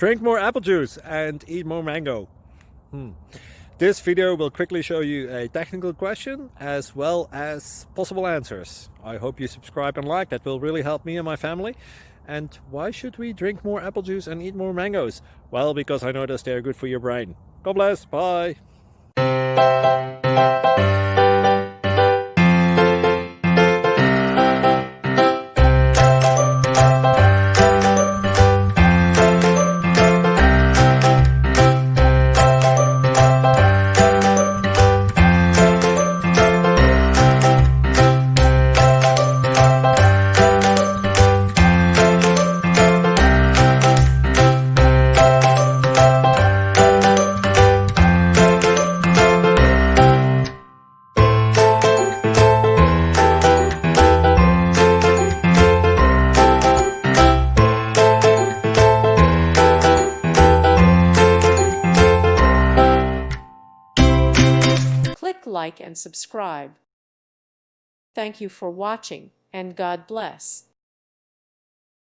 Drink more apple juice and eat more mango. This video will quickly show you a technical question as well as possible answers. I hope you subscribe and like, that will really help me and my family. And why should we drink more apple juice and eat more mangoes? Well, because I noticed they're good for your brain. God bless, bye! Click like and subscribe. Thank you for watching, and God bless.